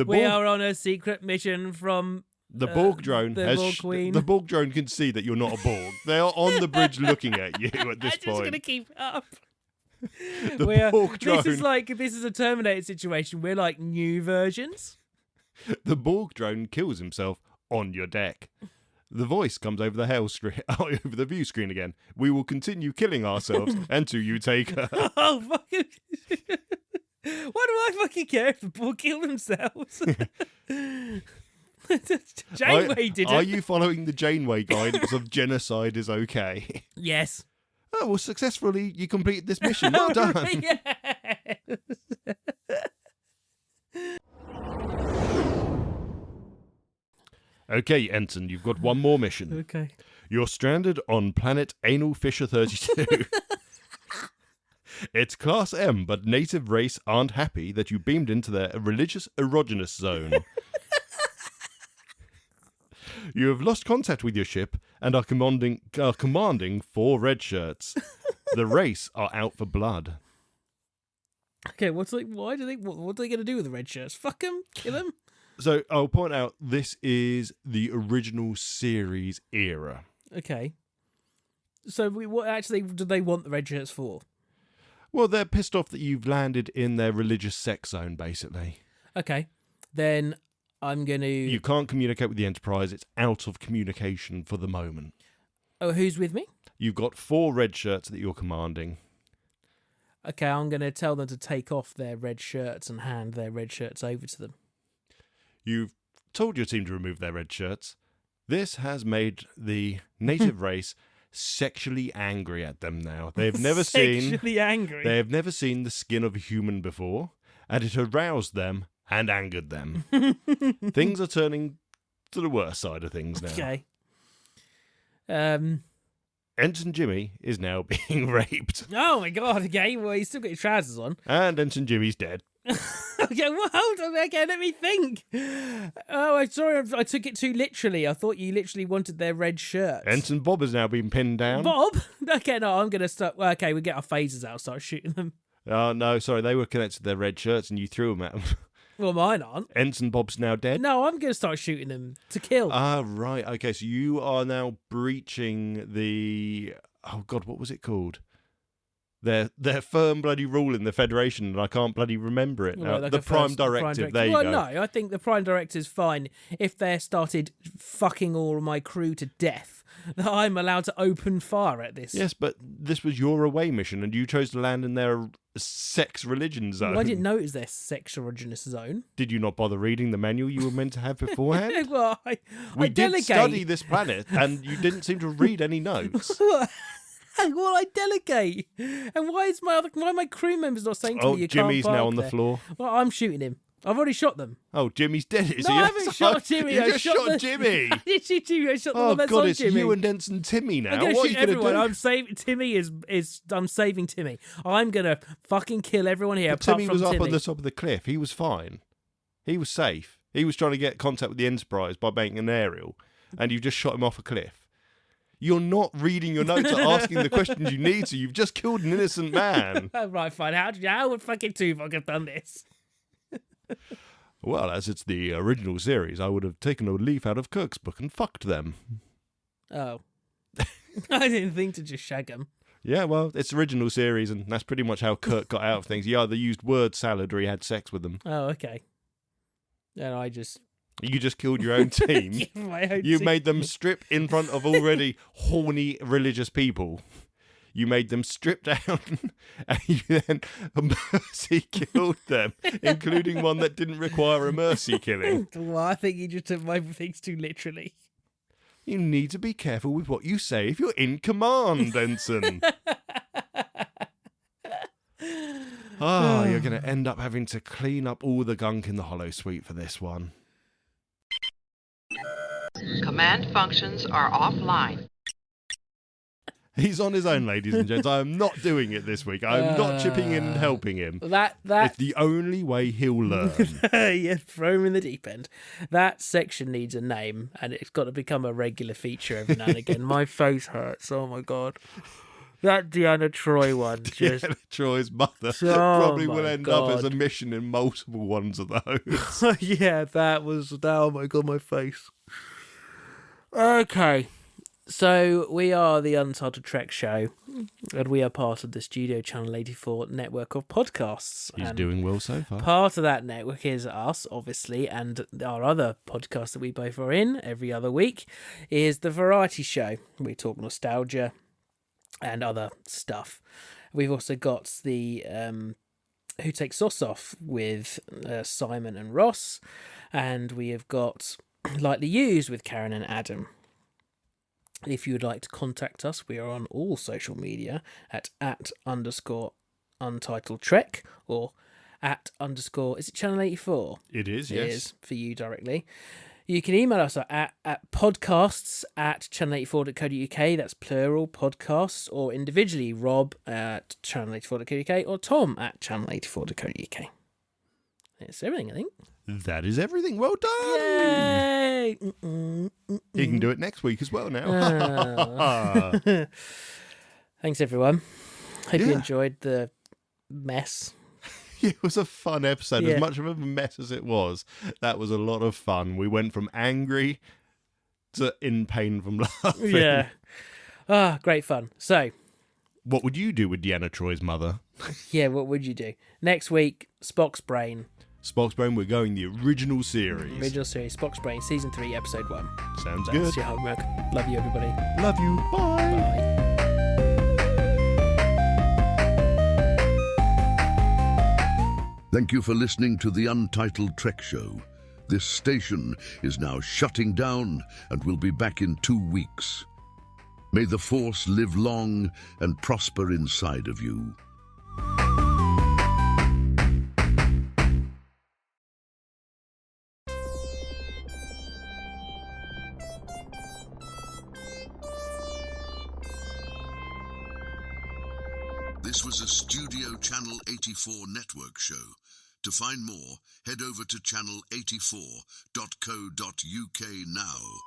S1: We are on a secret mission from
S2: The Borg drone
S1: the Borg Queen.
S2: The Borg drone can see that you're not a Borg. They are on the bridge looking at you at this
S1: I'm just
S2: point.
S1: going to keep up.
S2: The Borg drone.
S1: This is a Terminator situation. We're like new versions.
S2: The Borg drone kills himself on your deck. The voice comes over the over the view screen again. We will continue killing ourselves until you take her.
S1: Oh, fucking... Why do I fucking care if the Borg kill themselves? Janeway did it.
S2: Are you following the Janeway guidance of genocide is okay?
S1: Yes.
S2: Oh, well, successfully you completed this mission. Well done.
S1: Yes.
S2: Okay, Ensign, you've got one more mission.
S1: Okay.
S2: You're stranded on planet Anal Fisher 32. It's Class M, but native race aren't happy that you beamed into their religious erogenous zone. You have lost contact with your ship and are commanding 4 red shirts. The race are out for blood.
S1: Okay, what are they going to do with the red shirts? Fuck them? Kill them?
S2: So I'll point out this is the original series era.
S1: Okay. So what actually do they want the red shirts for?
S2: Well, they're pissed off that you've landed in their religious sex zone, basically.
S1: Okay. Then I'm going to...
S2: You can't communicate with the Enterprise. It's out of communication for the moment.
S1: Oh, who's with me?
S2: You've got 4 red shirts that you're commanding.
S1: Okay, I'm going to tell them to take off their red shirts and hand their red shirts over to them.
S2: You've told your team to remove their red shirts. This has made the native race sexually angry at them now. They've never
S1: Sexually angry?
S2: They have never seen the skin of a human before, and it aroused them and angered them. Things are turning to the worst side of things now.
S1: Okay.
S2: Ensign Jimmy is now being raped.
S1: Oh my god, okay, well, he's still got his trousers on.
S2: And Ensign Jimmy's dead.
S1: Okay, well, hold on, okay, let me think. Oh, I'm sorry, I took it too literally. I thought you literally wanted their red shirts.
S2: Ensign Bob has now been pinned down.
S1: Bob? Okay, no, I'm going to start... Well, okay, we get our phasers out and start shooting them.
S2: Oh, no, sorry, they were connected to their red shirts and you threw them at them.
S1: Well, mine aren't.
S2: Ensign Bob's now dead?
S1: No, I'm going to start shooting them to kill.
S2: Ah, right, okay, so you are now breaching the... Oh, God, what was it called? Their firm bloody rule in the Federation, and I can't bloody remember it now.
S1: Like
S2: the Prime Directive, there you go.
S1: Well, no, I think the Prime Directive's fine if they started fucking all my crew to death. That I'm allowed to open fire at this.
S2: Yes, but this was your away mission, and you chose to land in their sex religion zone.
S1: Well, I didn't know it was their sex erogenous zone.
S2: Did you not bother reading the manual you were meant to have beforehand?
S1: Well,
S2: We
S1: I
S2: did
S1: delegate.
S2: study this planet, and you didn't seem to read any notes.
S1: Well, I delegate. And why are my crew members not saying to me you
S2: Jimmy's
S1: can't
S2: now
S1: park
S2: on the
S1: there?
S2: floor.
S1: Well, I'm shooting him. I've already shot them.
S2: Oh, Jimmy's dead.
S1: No, I haven't shot Jimmy.
S2: You
S1: I
S2: just shot Jimmy.
S1: I did shoot Jimmy. I shot the
S2: Oh,
S1: one that's
S2: God,
S1: on
S2: it's
S1: Jimmy.
S2: you and Ensign Timmy now.
S1: I'm gonna
S2: What are
S1: shoot
S2: you going to
S1: everyone.
S2: do?
S1: I'm saving Timmy. I'm saving Timmy. I'm gonna fucking kill everyone here.
S2: But
S1: apart
S2: Timmy
S1: from
S2: was up
S1: Timmy.
S2: on the top of the cliff. He was fine. He was safe. He was trying to get contact with the Enterprise by making an aerial, and you just shot him off a cliff. You're not reading your notes or asking the questions you need to. You've just killed an innocent man.
S1: Right, fine. How would fucking Tuvok have done this?
S2: Well, as it's the original series, I would have taken a leaf out of Kirk's book and fucked them.
S1: Oh. I didn't think to just shag him.
S2: Yeah, well, it's original series, and that's pretty much how Kirk got out of things. He either used word salad or he had sex with them.
S1: Oh, okay. And
S2: You just killed your own team. You made them strip in front of already horny religious people. You made them strip down, and you then mercy killed them, including one that didn't require a mercy killing.
S1: Well, I think you just took my things too literally.
S2: You need to be careful with what you say if you're in command, Ensign. You're going to end up having to clean up all the gunk in the holosuite for this one.
S3: Command functions are offline.
S2: He's on his own, ladies and gents. I am not doing it this week. I'm not chipping in and helping him. It's the only way he'll learn.
S1: Yeah, throw him in the deep end. That section needs a name, and it's got to become a regular feature every now and again. My face hurts. Oh my god. That Deanna Troy one. Just...
S2: Deanna Troy's mother probably will end up as a mission in multiple ones of those.
S1: Yeah, that was... Oh my God, my face. Okay. So we are the Untitled Trek Show, and we are part of the Studio Channel 84 network of podcasts.
S2: He's doing well so far.
S1: Part of that network is us, obviously, and our other podcast that we both are in every other week is the Variety Show. We talk nostalgia and other stuff. We've also got the Who Takes Sauce Off with Simon and Ross, and we have got Lightly Used with Karen and Adam. If you would like to contact us, we are on all social media at @_Untitled Trek or @_ is it Channel 84?
S2: It is, yes. It is
S1: for you directly. You can email us at podcasts@channel84.co.uk, that's plural, podcasts, or individually Rob at channel84.co.uk or Tom at channel84.co.uk. That's everything, I think.
S2: That is everything. Well done.
S1: Yay!
S2: You can do it next week as well now.
S1: Thanks, everyone. Hope you enjoyed the mess.
S2: It was a fun episode. As much of a mess as it was, that was a lot of fun. We went from angry to in pain from laughing.
S1: Yeah. Great fun. So,
S2: what would you do with Deanna Troy's mother?
S1: Yeah, what would you do? Next week, Spock's Brain.
S2: Spock's Brain, we're going the original series.
S1: Spock's Brain, Season 3, Episode 1.
S2: Sounds good.
S1: That's your homework. Love you, everybody.
S2: Love you. Bye.
S1: Bye.
S5: Thank you for listening to the Untitled Trek Show. This station is now shutting down and will be back in 2 weeks. May the Force live long and prosper inside of you. This was a Studio Channel 84 network show. To find more, head over to channel84.co.uk now.